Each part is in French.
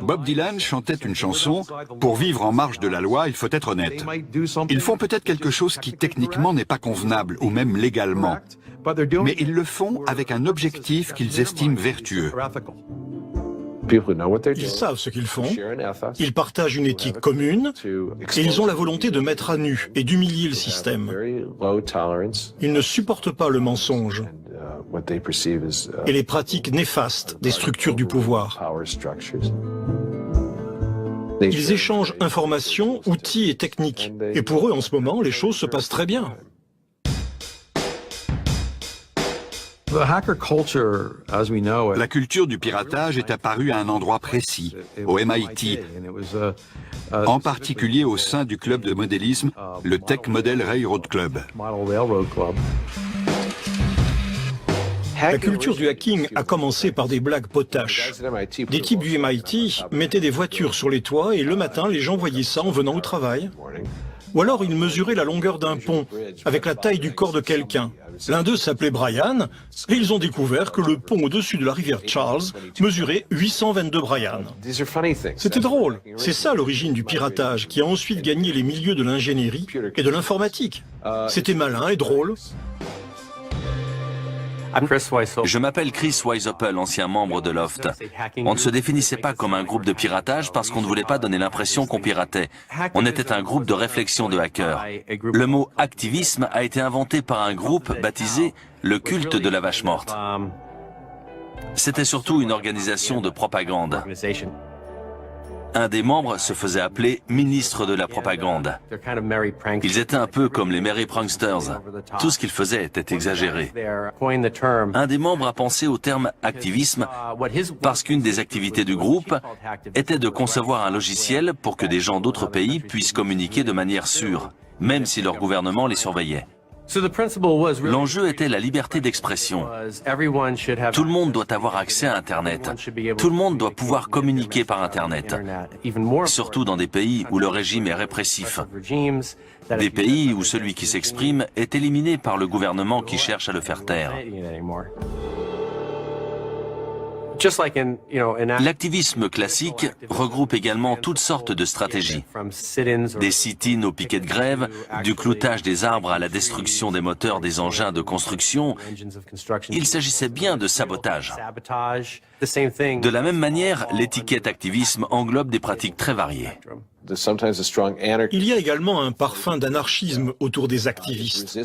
Bob Dylan chantait une chanson « Pour vivre en marge de la loi, il faut être honnête ». Ils font peut-être quelque chose qui techniquement n'est pas convenable, ou même légalement, mais ils le font avec un objectif qu'ils estiment vertueux. Ils savent ce qu'ils font, ils partagent une éthique commune, et ils ont la volonté de mettre à nu et d'humilier le système. Ils ne supportent pas le mensonge et les pratiques néfastes des structures du pouvoir. Ils échangent informations, outils et techniques. Et pour eux, en ce moment, les choses se passent très bien. La culture du piratage est apparue à un endroit précis, au MIT, en particulier au sein du club de modélisme, le Tech Model Railroad Club. La culture du hacking a commencé par des blagues potaches. Des types du MIT mettaient des voitures sur les toits et le matin, les gens voyaient ça en venant au travail. Ou alors ils mesuraient la longueur d'un pont avec la taille du corps de quelqu'un. L'un d'eux s'appelait Brian et ils ont découvert que le pont au-dessus de la rivière Charles mesurait 822 Brian. C'était drôle. C'est ça l'origine du piratage qui a ensuite gagné les milieux de l'ingénierie et de l'informatique. C'était malin et drôle. Je m'appelle Chris Weishaupt, ancien membre de Loft. On ne se définissait pas comme un groupe de piratage parce qu'on ne voulait pas donner l'impression qu'on piratait. On était un groupe de réflexion de hackers. Le mot activisme a été inventé par un groupe baptisé le culte de la vache morte. C'était surtout une organisation de propagande. Un des membres se faisait appeler ministre de la propagande. Ils étaient un peu comme les Merry Pranksters. Tout ce qu'ils faisaient était exagéré. Un des membres a pensé au terme activisme parce qu'une des activités du groupe était de concevoir un logiciel pour que des gens d'autres pays puissent communiquer de manière sûre, même si leur gouvernement les surveillait. L'enjeu était la liberté d'expression. Tout le monde doit avoir accès à Internet. Tout le monde doit pouvoir communiquer par Internet. Surtout dans des pays où le régime est répressif. Des pays où celui qui s'exprime est éliminé par le gouvernement qui cherche à le faire taire. L'activisme classique regroupe également toutes sortes de stratégies. Des sit-ins au piquet de grève, du cloutage des arbres à la destruction des moteurs des engins de construction. Il s'agissait bien de sabotage. De la même manière, l'étiquette activisme englobe des pratiques très variées. Il y a également un parfum d'anarchisme autour des activistes.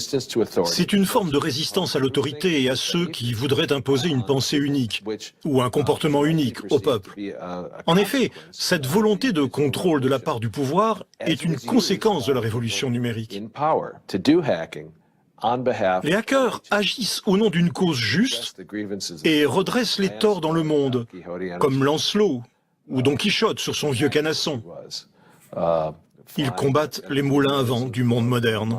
C'est une forme de résistance à l'autorité et à ceux qui voudraient imposer une pensée unique ou un comportement unique au peuple. En effet, cette volonté de contrôle de la part du pouvoir est une conséquence de la révolution numérique. Les hackers agissent au nom d'une cause juste et redressent les torts dans le monde, comme Lancelot ou Don Quichotte sur son vieux canasson. Ils combattent les moulins à vent du monde moderne.